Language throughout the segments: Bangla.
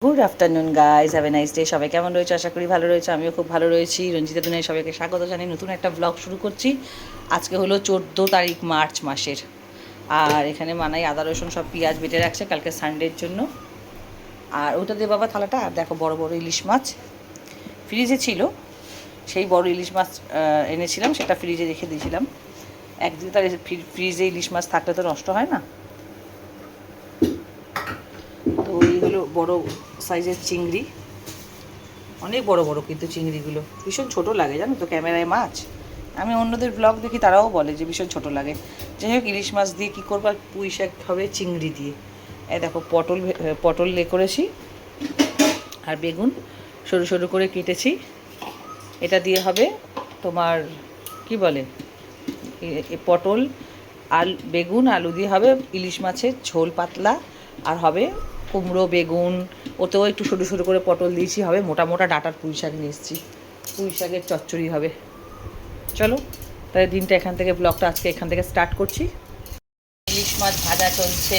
Good afternoon guys, have a nice day. সবাই কেমন রয়েছে? আশা করি ভালো রয়েছে। আমিও খুব ভালো রয়েছি। রঞ্জিতা দুনিয়ায় সবাইকে স্বাগত জানিয়ে নতুন একটা ব্লগ শুরু করছি। আজকে হলো 14 তারিখ মার্চ মাসের। আর এখানে মানাই আদা রসুন সব পেঁয়াজ বেটে রাখছে কালকে সানডের জন্য। আর ওটা দিয়ে বাবা থালাটা। আর দেখো বড় বড় ইলিশ মাছ ফ্রিজে ছিল, সেই বড় ইলিশ মাছ এনেছিলাম, সেটা ফ্রিজে রেখে দিয়েছিলাম। একদিকে তার ফ্রিজে ইলিশ মাছ থাকলে তো নষ্ট হয় না। তো এইগুলো বড় সাইজের চিংড়ি, অনেক বড় বড়, কিন্তু চিংড়িগুলো ভীষণ ছোট লাগে জানো তো ক্যামেরায় মাছ। আমি অন্যদের ব্লগ দেখি, তারাও বলে যে ভীষণ ছোট লাগে। যাই হোক, ইলিশ মাছ দিয়ে কী করবো, আর পুঁই শাক হবে চিংড়ি দিয়ে। দেখো পটল করেছি, আর বেগুন সরু সরু করে কেটেছি। এটা দিয়ে হবে তোমার কি বলে, পটল বেগুন আলু দিয়ে হবে ইলিশ মাছের ঝোল পাতলা। আর হবে কুমড়ো বেগুন, ওতেও একটু সরু সরু করে পটল দিয়েছি। হবে মোটা মোটা ডাঁটার পুঁই শাক নিয়ে এসেছি, পুঁই শাকের চচ্চড়ি হবে। চলো তাহলে দিনটা ব্লগটা আজকে এখান থেকে স্টার্ট করছি। ইলিশ মাছ ভাজা চলছে,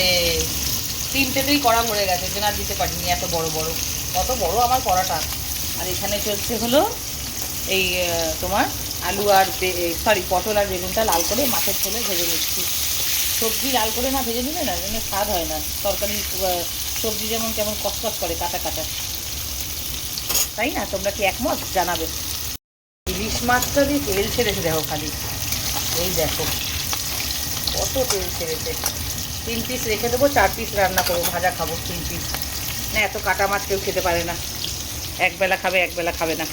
3টেতেই কড়া ভরে গেছে, যে না দিতে পারিনি, এত বড় বড়, কত বড় আমার কড়াটা। আর এখানে চলছে হলো এই তোমার আলু আর পটল আর বেগুনটা লাল করে মাছের ঝোলে ভেজে নিচ্ছি। সবজি লাল করে না ভেজে নিলে না যেন স্বাদ হয় না তরকারি। সবজি যেমন কেমন কসকস করে কাটা কাটা, তাই না? তোমরা কি একমত? জানাবে। ইলিশ মাছটা দিয়ে তেল ছেড়েছে দেখো খালি, এই দেখো কত তেল ছেড়েছে। 3 পিস রেখে দেবো, 4 পিস রান্না করবো, ভাজা খাবো 3 পিস। না, এত কাটা মাছ কেউ খেতে পারে না, একবেলা খাবে একবেলা খাবে না।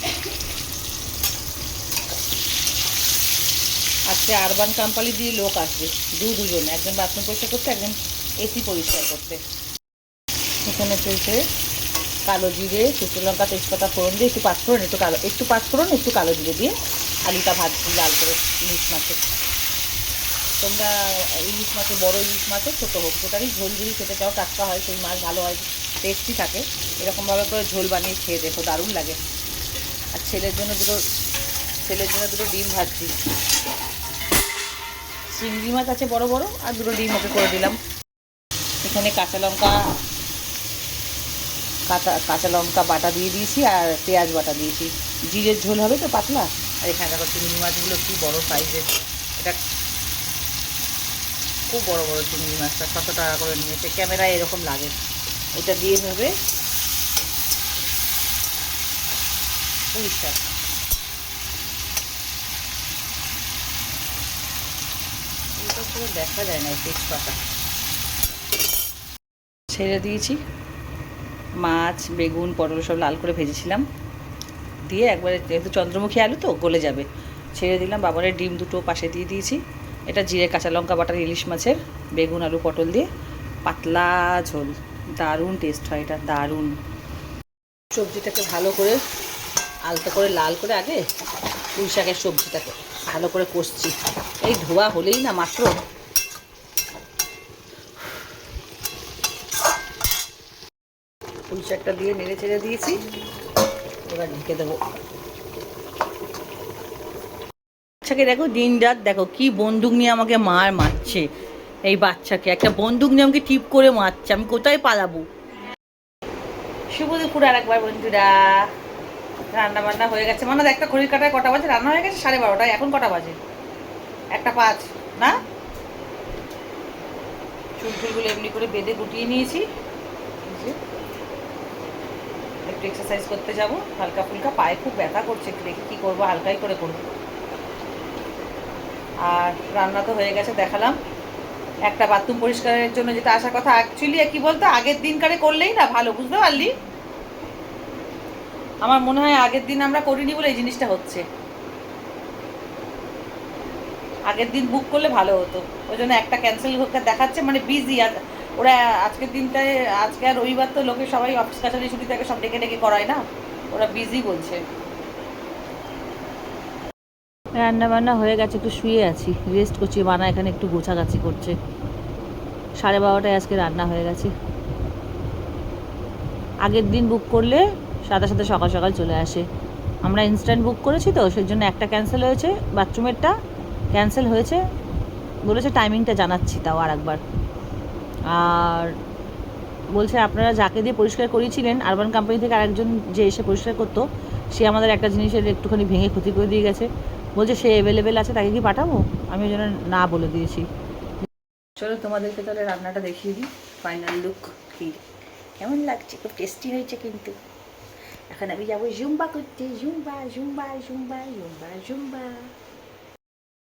আজকে আরবান কোম্পানি দিয়ে লোক আসবে, দুজন, একজন বাথরুম পরিষ্কার করতে, একজন এসি পরিষ্কার করতে। এখানে চলছে কালো জিরে, শুকনো লঙ্কা, তেজপাতা ফোড়ন দিয়ে একটু পাঁচফোড়ন, একটু পাঁচফোড়ন, একটু কালো জিরে দিয়ে আলুটা ভাজছি লাল করে। ইলিশ মাছের, তোমরা ইলিশ মাছের, বড় ইলিশ মাছের ছোটো হোক, যেটারই ঝোল যদি খেতে চাও, টাটকা হয় সেই মাছ, ভালো হয়, টেস্টি থাকে। এরকমভাবে করে ঝোল বানিয়ে খেয়ে দেখো, দারুণ লাগে। আর ছেলের জন্য দুটো ডিম ভাজছি। চিংড়ি মাছ আছে বড় বড়, আর 2টো ডিম ওকে করে দিলাম। এখানে কাঁচা লঙ্কা বাটা দিয়ে দিয়েছি, আর পেঁয়াজ বাটা দিয়েছি। জিরের ঝোল হবে তো পাতলা। আর এখানে দেখো চিংড়ি মাছগুলো কি বড় সাইজের, এটা খুব বড় বড় চিংড়ি মাছটা, 600 টাকা করে নিয়েছে। ক্যামেরায় এরকম লাগে। এটা দিয়ে হবে পুঁই শাক। এটা পুরো দেখা যায় না, এই তেজপাতা ছেড়ে দিয়েছি। মাছ বেগুন পটল সব লাল করে ভেজেছিলাম, দিয়ে একবারে, যেহেতু চন্দ্রমুখী আলু তো গলে যাবে, ছেড়ে দিলাম। বাবারের ডিম 2টো পাশে দিয়ে দিয়েছি। এটা জিরে কাঁচা লঙ্কা বাটার ইলিশ মাছের বেগুন আলু পটল দিয়ে পাতলা ঝোল, দারুণ টেস্ট হয় এটা, দারুণ। সবজিটাকে ভালো করে আলতো করে লাল করে আগে পুঁই শাকের সবজিটাকে ভালো করে কষছি। এই ধোয়া হলেই না মাত্র পুঁই শাকটা দিয়ে নেড়ে চেড়ে দিয়েছি। এবার ঢেকে দেবো। বাচ্চাকে দেখো, দিন রাত দেখো কি বন্দুক নিয়ে আমাকে মারছে। এই বাচ্চাকে একটা বন্দুক নিয়ে আমাকে টিপ করে মারছে, আমি কোথায় পালাবো। শুভ দুপুর আর একবার বন্ধুরা। রান্না বান্না হয়ে গেছে, মানে একটা ঘড়ির কাটায় কটা বাজে, রান্না হয়ে গেছে 12:30। এখন কটা বাজে? 1:05 না? চুলগুলো এমনি করে বেঁধে গুটিয়ে নিয়েছি। একটু এক্সারসাইজ করতে যাব, হালকা ফুলকা, পায়ে খুব ব্যথা করছে, দেখি কী করবো, হালকাই করে করবো। আর রান্না তো হয়ে গেছে, দেখালাম। একটা বাথরুম পরিষ্কারের জন্য যেটা আসার কথা, অ্যাকচুয়ালি কি বলতো, আগের দিনকারে করলেই না ভালো, বুঝতে পারলি? আমার মনে হয় আগের দিন আমরা করিনি বলে এই জিনিসটা হচ্ছে। আগের দিন বুক করলে ভালো হতো, ওই জন্য একটা ক্যান্সেল হতে দেখাচ্ছে, মানে বিজি। আর ওরা আজকের দিনটায়, আজকে আর রবিবার তো লোকে সবাই অফিস কাছারি ছুটি থাকে, সব ডেকে ডেকে করায় না, ওরা বিজি বলছে। রান্না বান্না হয়ে গেছে, একটু শুয়ে আছি, রেস্ট করছি। মানা এখানে একটু গোছাগাছি করছে। 12:30টায় আজকে রান্না হয়ে গেছে। আগের দিন বুক করলে সাথে সাথে সকাল সকাল চলে আসে। আমরা ইনস্ট্যান্ট বুক করেছি তো, সেই জন্য একটা ক্যান্সেল হয়েছে, বাথরুমেরটা ক্যান্সেল হয়েছে, বলেছে টাইমিংটা জানাচ্ছি তাও আর একবার। আর বলছে আপনারা যাকে দিয়ে পরিষ্কার করিয়েছিলেন আরবান কোম্পানি থেকে আরেকজন যে এসে পরিষ্কার করতো, সে আমাদের একটা জিনিসের একটুখানি ভেঙে ক্ষতি করে দিয়ে গেছে। বলছে সে অ্যাভেলেবেল আছে, তাকে কি পাঠাবো? আমি ওই জন্য না বলে দিয়েছি। চলো তোমাদেরকে তাহলে রান্নাটা দেখিয়ে দিই, ফাইনাল লুক কি কেমন লাগছে। খুব টেস্টি হয়েছে কিন্তু। এখন আমি যাবো জুম্বা করতে, Zumba Zumba Zumba Zumba Zumba.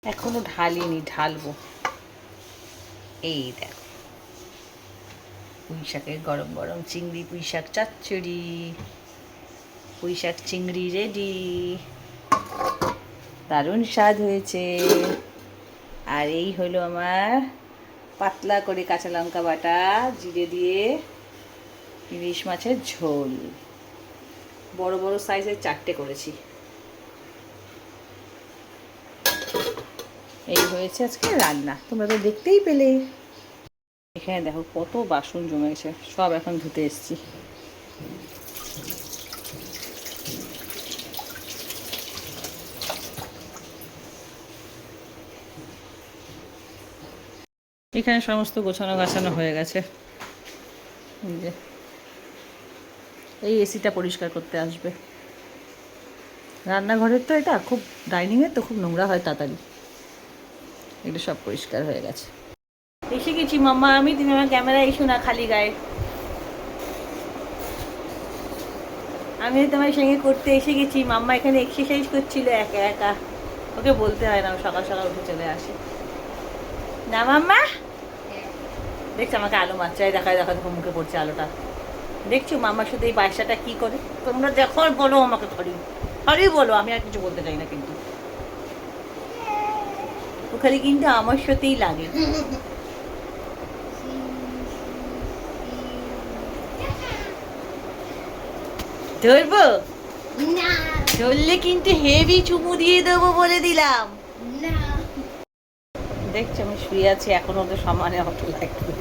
এখনো ঢালিনি, ঢালবো। এই দেখো পুঁই শাকের গরম গরম চিংড়ি, পুঁই শাক চচ্চড়ি, পুঁই শাক চিংড়ি রেডি। দারুণ স্বাদ হয়েছে। আর এই হলো আমার পাতলা করে কাঁচা লঙ্কা বাটা, জিরে দিয়ে ইলিশ মাছের ঝোল। বড় বড় সাইজের 4টে করেছি। এই হয়েছে আজকে রান্না, তোমরা তো দেখতেই পেলে। এখানে দেখো কত বাসন জমে গেছে, সব এখন ধুতে এসছি। এখানে সমস্ত গোছানো গাছানো হয়ে গেছে। এই এসিটা পরিষ্কার করতে আসবে। রান্নাঘরের তো এটা খুব, ডাইনিংয়ের তো খুব নোংরা হয় তাড়াতাড়ি। এগুলো সব পরিষ্কার হয়ে গেছে। এসে গেছি মাম্মা আমি, তুমি আমার ক্যামেরায় এসো না খালি গায়ে। আমি তোমার সঙ্গে করতে এসে গেছি। মাম্মা এখানে এক্সারসাইজ করছিল একা একা, ওকে বলতে হয় না, সকাল সকাল উঠে চলে আসে না মাম্মা। দেখছো আমাকে আলো মারছে, দেখায় দেখা দেখো মুখে পড়ছে আলোটা। দেখছো মাম্মার সাথে এই বাসাটা কি করে। তোমরা দেখো বলো আমাকে, খালি বলো, আমি আর কিছু বলতে চাই না কিন্তু। ও খালি কিন্তু আমার সাথেই লাগে। ধরবো না, ধরলে কিন্তু হেভি চুমু দিয়ে দেবো বলে দিলাম। দেখছো আমি শুয়ে আছি, এখন ওদের সমানে অটো লাগবে।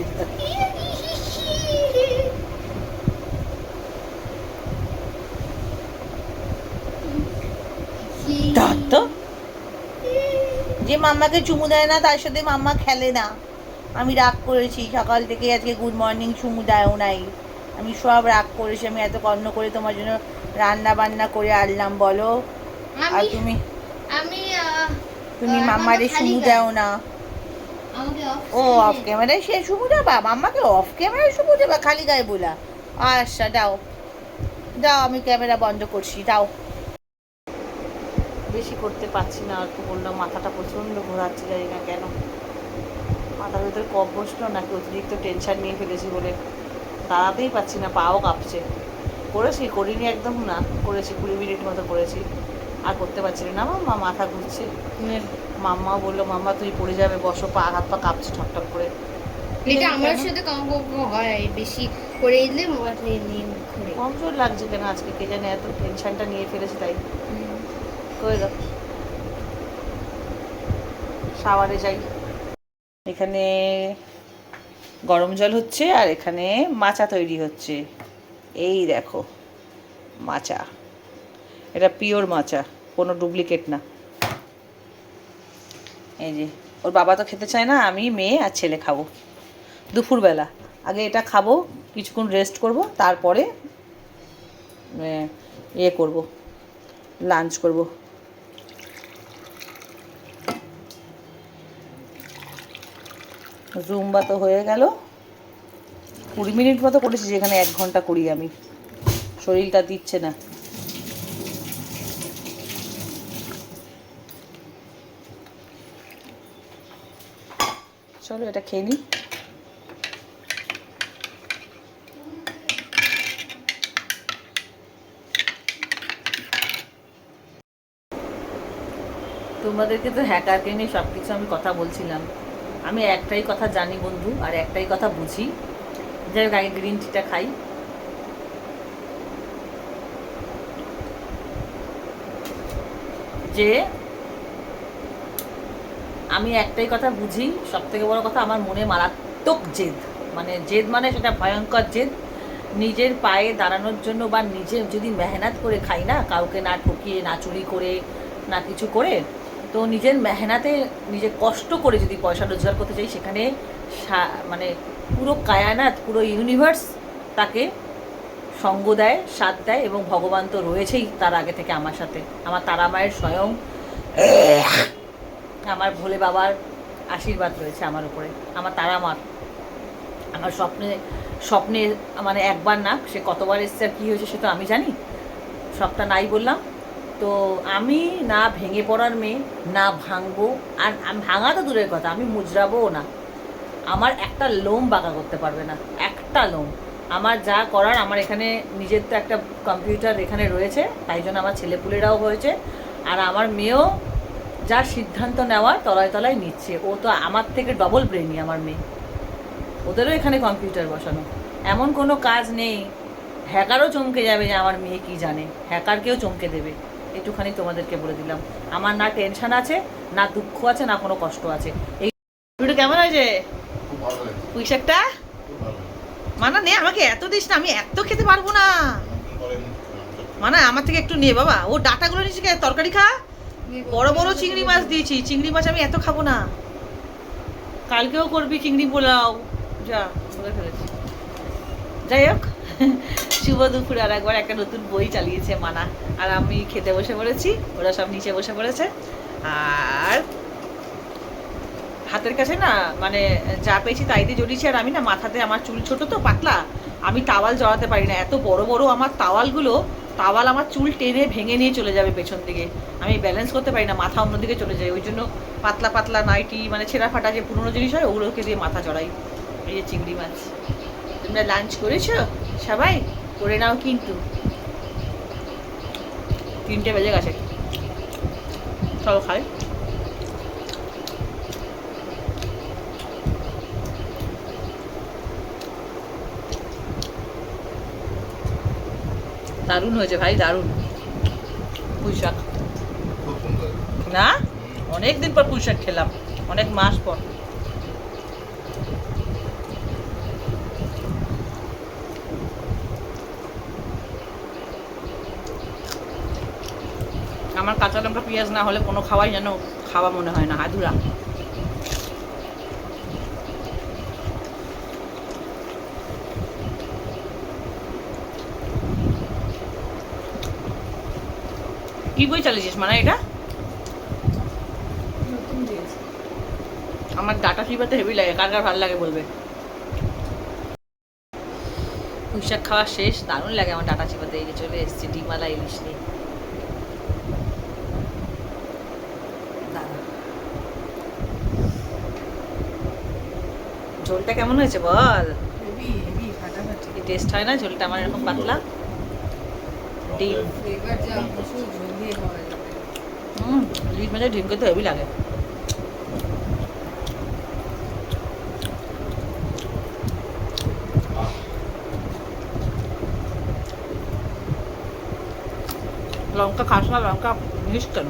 তো যে মাম্মাকে চুমু দেয় না তার সাথে মাম্মা খেলে না। আমি রাগ করেছি সকাল থেকে, আজকে গুড মর্নিং চুমু দেয়ও নাই। আমি সব রাগ করেছি, আমি এত কর্ণ করে তোমার জন্য রান্না বান্না করে আনলাম বলো, আর তুমি মাম্মারে চুমু দাও না। ও অফ ক্যামেরায় সে চুমু দেবা, মাম্মাকে অফ ক্যামেরায় চুমু দেবা খালি গায়ে বলা। আচ্ছা দাও দাও, আমি ক্যামেরা বন্ধ করছি, দাও। বেশি করতে পারছি না, অল্প করলাম। মাথাটা প্রচণ্ড ঘোরাচ্ছে, জানি না কেন। মাথার ভিতরে কফ বসলো নাকি অতিরিক্ত টেনশন নিয়ে ফেলেছি বলে দাঁড়াতেই পারছি না, পাও কাঁপছে। করিনি একদম না, করেছি 20 মিনিট মতো করেছি, আর করতে পারছি না। মাম্মা মাথা ঘুরছে। মাম্মা বললো মাম্মা তুই পড়ে যাবে, বসো, পা হাত পা কাঁপছে ঠকঠক করে। এটা আমার সাথে হয়, বেশি করে দিলে মাথায় নিয়ে ঘুরে। কমজোর লাগছে কেন আজকে, কে জানে, এত টেনশনটা নিয়ে ফেলেছি তাই। কই দাও, শাওয়ারে যাই। এখানে গরম জল হচ্ছে আর এখানে মাচা তৈরি হচ্ছে। এই দেখো মাচা, এটা পিওর মাচা, কোনো ডুপ্লিকেট না। এই যে ওর বাবা তো খেতে চায় না, আমি মেয়ে আর ছেলে খাবো দুপুরবেলা। আগে এটা খাবো, কিছুক্ষণ রেস্ট করব, তারপরে ইয়ে করব, লাঞ্চ করব। জুম্বা তো হয়ে গেল, 20 মিনিট মতো করেছি, যেখানে 1 ঘন্টা করি আমি। শরীরটা দিচ্ছে না। চলো এটা খেয়ে নিই। তোমাদেরকে তো হ্যাকারকে নিয়ে সব কিছু আমি কথা বলছিলাম। আমি একটাই কথা জানি বন্ধু, আর একটাই কথা বুঝি, যে আগে গ্রিন টিটা খাই। যে আমি একটাই কথা বুঝি, সব থেকে বড় কথা, আমার মনে মারাত্মক জেদ, মানে জেদ মানে সেটা ভয়ঙ্কর জেদ। নিজের পায়ে দাঁড়ানোর জন্য বা নিজে যদি মেহনত করে খাই না, কাউকে না ঠকিয়ে, না চুরি করে, না কিছু করে, তো নিজের মেহনতে, নিজে কষ্ট করে যদি পয়সা রোজগার করতে চাই, সেখানে মানে পুরো কায়নাত, পুরো ইউনিভার্স তাকে সঙ্গ দেয়, সাথ দেয়, এবং ভগবান তো রয়েছেই তার আগে থেকে আমার সাথে। আমার তারা মায়ের স্বয়ং আমার ভোলে বাবার আশীর্বাদ রয়েছে আমার উপরে, আমার তারা মার। আমার স্বপ্নে স্বপ্নে মানে একবার না, সে কতবার এসছে আর কী হয়েছে সে তো আমি জানি, সবটা নাই বললাম। তো আমি না ভেঙে পড়ার মেয়ে, না ভাঙবো। আর আমি ভাঙা তো দূরের কথা, আমি মুজরাবোও না। আমার একটা লোম বাঁকা করতে পারবে না, একটা লোম। আমার যা করার, আমার এখানে নিজের তো একটা কম্পিউটার এখানে রয়েছে, তাই জন্য আমার ছেলেপুলেরাও হয়েছে। আর আমার মেয়েও যা সিদ্ধান্ত নেওয়ার তলায় তলায় নিচ্ছে। ও তো আমার থেকে ডবল ব্রেনি আমার মেয়ে, ওদেরও এখানে কম্পিউটার বসানো। এমন কোনো কাজ নেই, হ্যাকারও চমকে যাবে যে আমার মেয়ে কী জানে, হ্যাকারকেও চমকে দেবে। একটুখানি তোমাদেরকে বলে দিলাম। আমার না টেনশন আছে, না দুঃখ আছে, না কোনো কষ্ট আছে। এই ভিডিও কেমন হয়েছে? পুঁই শাকটা মানা নে, আমাকে এত দিস না, আমি এত খেতে পারবো না। মানা আমার থেকে একটু নে বাবা। ও ডাটাগুলো নিচে তরকারি খা। বড় বড় চিংড়ি মাছ দিয়েছি, চিংড়ি মাছ আমি এত খাবো না। কালকেও করবি চিংড়ি পোলাও, যা বলে ফেলেছি। যাই হোক, শুভ দুপুর। আর একবার একটা নতুন বই চালিয়েছে মানা, আর আমি খেতে বসে পড়েছি, ওরা সব নিচে বসে পড়েছে। আর হাতের কাছে না মানে যা পেয়েছি তাই দিয়ে জড়িয়েছি। আর আমি না মাথাতে, আমার চুল ছোট তো পাতলা, আমি টাওয়াল জড়াতে পারি না। এত বড় বড় আমার টাওয়ালগুলো, টাওয়াল আমার চুল টেনে ভেঙে নিয়ে চলে যাবে পেছন দিকে, আমি ব্যালেন্স করতে পারি না, মাথা অন্যদিকে চলে যায়। ওই জন্য পাতলা পাতলা নাইটি, মানে ছেঁড়া ফাটা যে পুরোনো জিনিস হয় ওগুলোকে দিয়ে মাথা জড়াই। এই যে চিংড়ি মাছ। তোমরা লাঞ্চ করেছো সবাই? করে নাও কিন্তু, 3টে বেজে গেছে, চলো খাই। দারুণ হয়েছে ভাই, দারুণ। পুঁই শাক না, অনেক দিন পর পুঁই শাক খেলাম, অনেক মাস পর। আমার কাঁচা লঙ্কা পেঁয়াজ না হলে কোনো খাওয়াই যেন খাওয়া মনে হয় না, আধুরা। কি বই চালিয়েছিস মানে এটা? আমার ডাটা চিবাতে হেভি লাগে, কার কার ভালো লাগে বলবে। পুঁই শাক খাওয়া শেষ, দারুণ লাগে আমার ডাটা চিবাতে। এই যে চলে এসছে ডিমালা ইলিশ নিয়ে। ঝোলটা কেমন হয়েছে বল? টেস্ট হয় না ঝোলটা আমার এরকম পাতলা? ডিম, ইলিশ মাছের ডিম খেতে হেভি লাগে। লঙ্কা খাস না? লঙ্কা মিস কেন?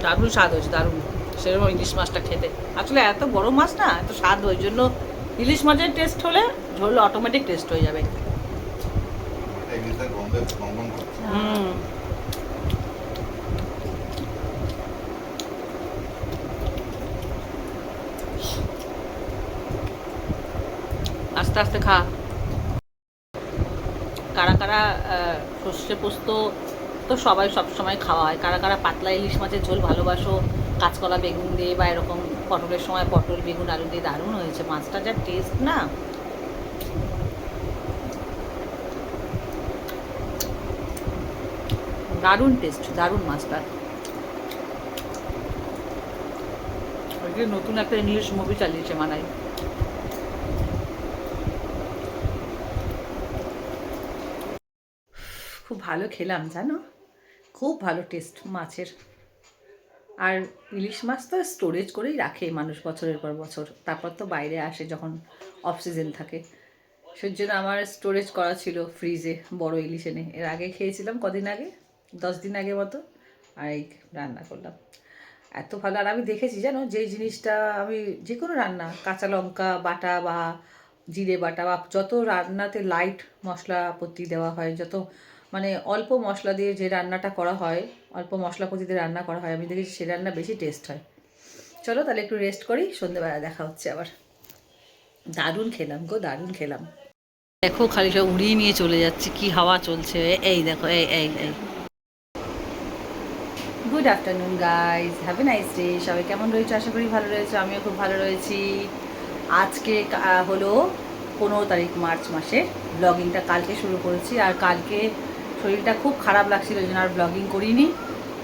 দারুণ স্বাদ হয়েছে, দারুণ। সেরকম ইলিশ মাছটা খেতে, আসলে এত বড় মাছ না, এত স্বাদ। ওই জন্য ইলিশ মাছের টেস্ট হলে ঝোল অটোমেটিক টেস্ট হয়ে যাবে। হুম, আস্তে আস্তে খা। কারা কারা সর্ষে পোস্ত তো সবাই সবসময় খাওয়া হয়। কারা কারা পাতলা ইলিশ মাছের ঝোল ভালোবাসো, কাঁচকলা বেগুন দিয়ে, বা এরকম পটলের সময় পটল বেগুন আলু দিয়ে, দারুণ হয়েছে মাছটা, যা টেস্ট না। দারুণ টেস্ট, দারুণ মাছটা। নতুন একটা ইংলিশ মুভি চালিয়েছে মানাই। খুব ভালো খেলাম জানো, খুব ভালো টেস্ট মাছের। আর ইলিশ মাছ তো স্টোরেজ করেই রাখে মানুষ বছরের পর বছর, তারপর তো বাইরে আসে যখন অফ সিজন থাকে। সেই জন্য আমার স্টোরেজ করা ছিল ফ্রিজে বড় ইলিশ এনে। এর আগে খেয়েছিলাম কদিন আগে, 10 দিন আগে মতো, আর এই রান্না করলাম। এত ভালো। আর আমি দেখেছি জানো, যেই জিনিসটা আমি যে কোনো রান্না, কাঁচা লঙ্কা বাটা বা জিরে বাটা বা যত রান্নাতে লাইট মশলাপাতি দেওয়া হয়, যত মানে অল্প মশলা দিয়ে যে রান্নাটা করা হয়, অল্প মশলাপাতি দিয়ে রান্না করা হয়, আমি দেখেছি সে রান্না বেশি টেস্ট হয়। চলো তাহলে একটু রেস্ট করি, সন্ধ্যেবেলা দেখা হচ্ছে আবার। দারুণ খেলাম গো, দারুণ খেলাম। দেখো খালি সব উড়িয়ে নিয়ে চলে যাচ্ছে, কি হাওয়া চলছে। এই দেখো, এই এই এই good afternoon guys, have a nice day. সবাই কেমন রয়েছে? আশা করি ভালো রয়েছে, আমিও খুব ভালো রয়েছি। আজকে হলো 15 তারিখ মার্চ মাসে। ব্লগিংটা কালকে শুরু করেছি, আর কালকে শরীরটা খুব খারাপ লাগছিল, ওই জন্য আর ব্লগিং করিনি।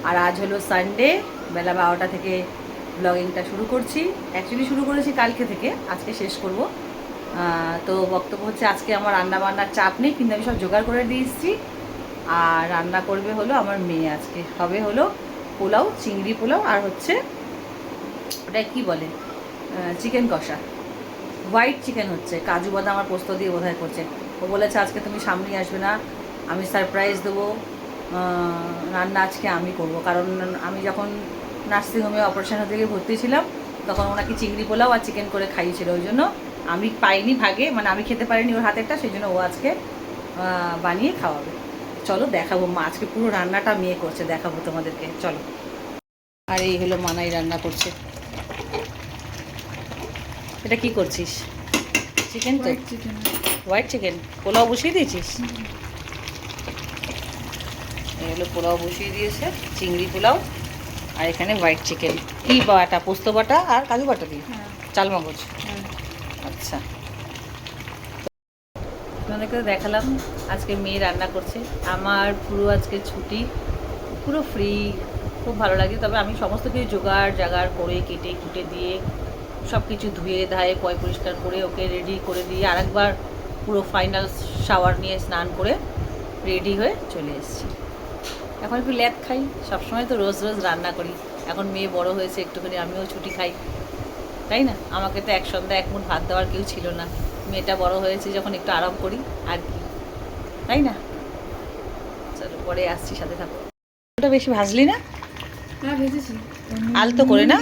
আর আজ হলো সানডে, বেলা 12টা থেকে ব্লগিংটা শুরু করছি। অ্যাকচুয়ালি শুরু করেছি কালকে থেকে, আজকে শেষ করব। তো বক্তব্য হচ্ছে, আজকে আমার রান্না বান্নার চাপ নেই, কিন্তু আমি সব জোগাড় করে দিয়ে এসেছি। আর রান্না করবে হলো আমার মেয়ে, আজকে হবে হলো পোলাও, চিংড়ি পোলাও, আর হচ্ছে ওটা কি বলে, চিকেন কষা, হোয়াইট চিকেন হচ্ছে, কাজু বাদাম আর পোস্ত দিয়ে বোধহয় করছে। ও বলেছে আজকে তুমি সামনে আসবে না, আমি সারপ্রাইজ দেবো, রান্না আজকে আমি করব। কারণ আমি যখন নার্সিংহোমে অপারেশন হতে গিয়ে ভর্তি ছিলাম, তখন ওনাকে চিংড়ি পোলাও আর চিকেন করে খাইয়েছিল, ওই জন্য আমি পাইনি ভাগে, মানে আমি খেতে পারিনি ওর হাতেরটা, সেই জন্য ও আজকে বানিয়ে খাওয়াবে। চলো দেখাবো, মা আজকে পুরো রান্নাটা মেয়ে করছে, দেখাবো তোমাদেরকে, চলো। আর এই হলো মানাই রান্না করছে। এটা কি করছিস? চিকেন তো, হোয়াইট চিকেন। পোলাও বসিয়ে দিয়েছিস? এই হলো পোলাও বসিয়ে দিয়েছে, চিংড়ি পোলাও, আর এখানে হোয়াইট চিকেন। কি বাটা? পোস্ত বাটা আর কাজু বাটা দিয়ে, চাল মগজ। আচ্ছা, আপনাদেরকে দেখালাম আজকে মেয়ে রান্না করছে। আমার পুরো আজকে ছুটি, পুরো ফ্রি, খুব ভালো লাগে। তবে আমি সমস্ত কিছু জোগাড় করে কেটে কুটে দিয়ে সব কিছু ধুয়ে ধায়ে পয় পরিষ্কার করে ওকে রেডি করে দিয়ে আরেকবার পুরো ফাইনাল শাওয়ার নিয়ে স্নান করে রেডি হয়ে চলে এসেছি। এখন একটু ল্যাদ খাই, সবসময় তো রোজ রোজ রান্না করি। এখন মেয়ে বড় হয়েছে, একটুখানি আমিও ছুটি খাই, তাই না? আমাকে তো এক সন্ধ্যা এক মুঠ ভাত দেওয়ার কেউ ছিল না। মেয়েটা বড় হয়েছে যখন, একটু আরাম করি আর কি, তাই না? চলো পরে আসছি, সাথে থাকো। ওটা বেশি ভাজলি না? হ্যাঁ ভেজেছি, আলতো করে না?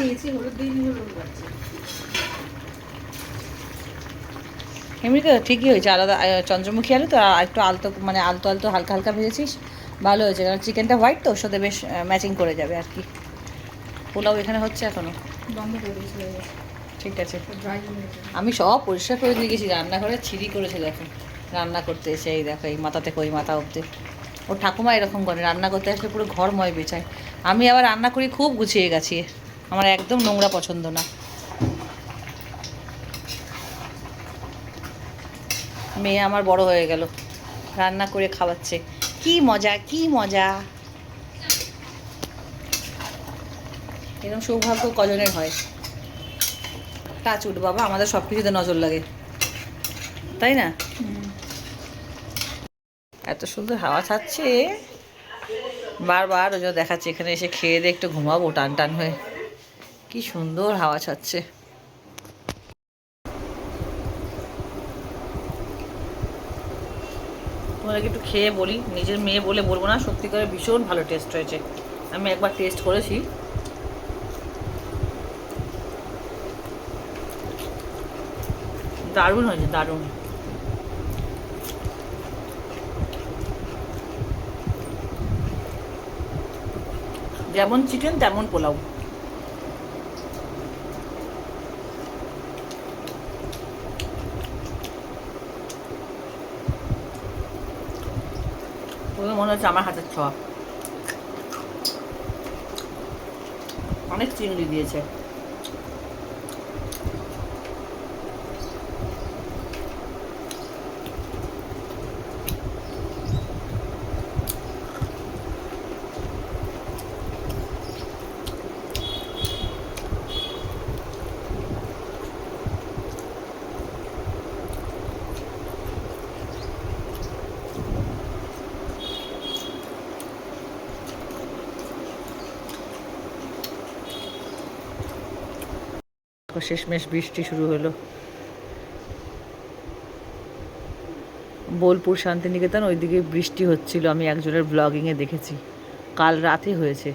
এমনিতে ঠিকই হয়েছে, আলাদা চন্দ্রমুখী আলু তো, আর একটু আলতো, মানে আলতো আলতো হালকা হালকা ভেজেছিস, ভালো হয়েছে। কারণ চিকেনটা হোয়াইট তো, ওর সাথে বেশ ম্যাচিং করে যাবে আর কি। পোলাও এখানে হচ্ছে এখনও, বন্ধ করে দিয়েছি। ঠিক আছে। আমি সব পরিষ্কার করে দিয়ে গেছি, রান্নাঘরে ছিঁড়ি করেছে দেখো, রান্না করতে এসে। এই দেখো, এই মাথা থেকে ওই মাথা অবধি। ওর ঠাকুমা এরকম করে, রান্না করতে আসলে পুরো ঘরময় বেচায়। আমি আবার রান্না করি খুব গুছিয়ে গেছি, আমার একদম নোংরা পছন্দ না। মেয়ে আমার বড় হয়ে গেল, রান্না করে খাওয়াচ্ছে, কি মজা, কি মজা। এরকম সৌভাগ্য কজনের হয়? টাচউড বাবা, আমাদের সব কিছুতে নজর লাগে, তাই না? এত সুন্দর হাওয়া ছাড়ছে, বারবার ওই জন্য দেখাচ্ছে, এখানে এসে খেয়ে দিয়ে একটু ঘুমাবো টান টান হয়ে। কি সুন্দর হাওয়া ছাড়ছে। তোমাদেরকে একটু খেয়ে বলি, নিজের মেয়ে বলে বলবো না, সত্যি করে ভীষণ ভালো টেস্ট হয়েছে। আমি একবার টেস্ট করেছি, দারুণ হয়েছে, দারুণ। যেমন চিকেন তেমন পোলাও। মনে হচ্ছে আমার হাতের ছোঁয়া। অনেক চিংড়ি দিয়েছে। শেষমেশ বৃষ্টি শুরু হলো। বোলপুর শান্তিনিকেতন ওইদিকে বৃষ্টি হচ্ছিল, আমি একজনের ব্লগিংয়ে দেখেছি। কাল রাতে হয়েছে,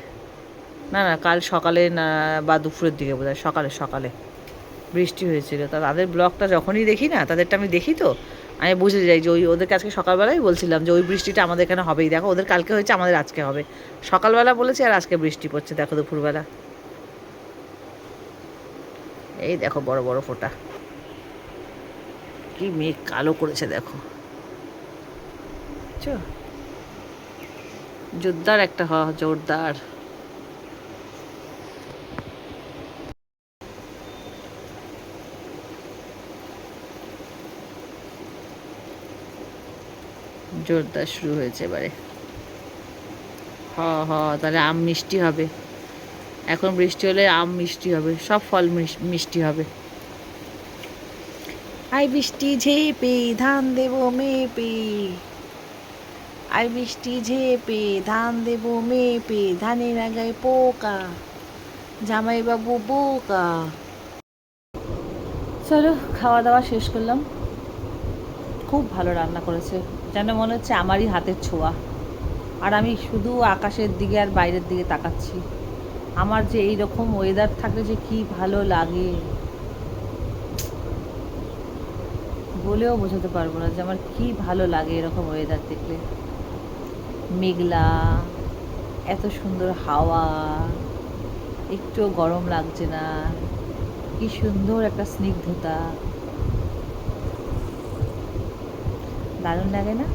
না না কাল সকালে না, বা দুপুরের দিকে বোধহয়, সকালে সকালে বৃষ্টি হয়েছিল। তা তাদের ব্লগটা যখনই দেখি না, তাদেরটা আমি দেখি, তো আমি বুঝে যাই যে ওদেরকে আজকে সকালবেলায় বলছিলাম যে ওই বৃষ্টিটা আমাদের এখানে হবেই। দেখো, ওদের কালকে হয়েছে, আমাদের আজকে হবে। সকালবেলা বলেছি, আর আজকে বৃষ্টি পড়ছে দেখো দুপুরবেলা। এই দেখো বড় বড় ফোঁটা, কি মেঘ কালো করেছে দেখো। বুঝছো? জোরদার একটা জোরদার। জোরদার শুরু হয়েছে এবারে। তাহলে আম মিষ্টি হবে। এখন বৃষ্টি হলে আম মিষ্টি হবে, সব ফল মিষ্টি হবে। আই বৃষ্টি ঝেপে ধান দেব মেপে, আই বৃষ্টি ঝেপে ধান দেব মেপে, ধানের আগায় পোকা, জামাইবাবু বোকা। চলো খাওয়া দাওয়া শেষ করলাম। খুব ভালো রান্না করেছে, যেন মনে হচ্ছে আমারই হাতের ছোঁয়া। আর আমি শুধু আকাশের দিকে আর বাইরের দিকে তাকাচ্ছি। আমার যে এই রকম ওয়েদার থাকলে যে কি ভালো লাগে, বলেও বোঝাতে পারবো না যে আমার কি ভালো লাগে এরকম ওয়েদার দেখলে। মেঘলা, এত সুন্দর হাওয়া, একটুও গরম লাগছে না, কি সুন্দর একটা স্নিগ্ধতা, দারুণ লাগে না?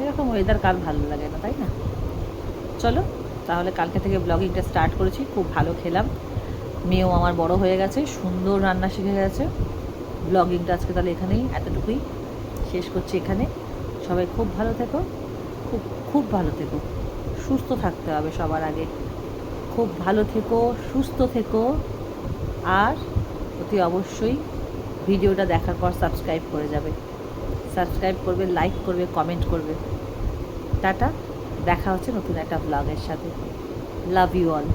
এরকম ওয়েদার কার ভালো লাগে না, তাই না? চলো তাহলে কালকে থেকে ব্লগিংটা স্টার্ট করেছি। খুব ভালো খেলাম, মেয়েও আমার বড় হয়ে গেছে, সুন্দর রান্না শিখে গেছে। ব্লগিংটা আজকে তাহলে এখানেই এতটুকুই শেষ করছি এখানে। সবাই খুব ভালো থেকো, খুব খুব ভালো থেকো। সুস্থ থাকতে হবে সবার আগে। খুব ভালো থেকো, সুস্থ থেকো, আর অতি অবশ্যই ভিডিওটা দেখার পর সাবস্ক্রাইব করে যাবে। সাবস্ক্রাইব করবে, লাইক করবে, কমেন্ট করবে। টাটা, দেখা হচ্ছে নতুন একটা ব্লগের সাথে। Love you all.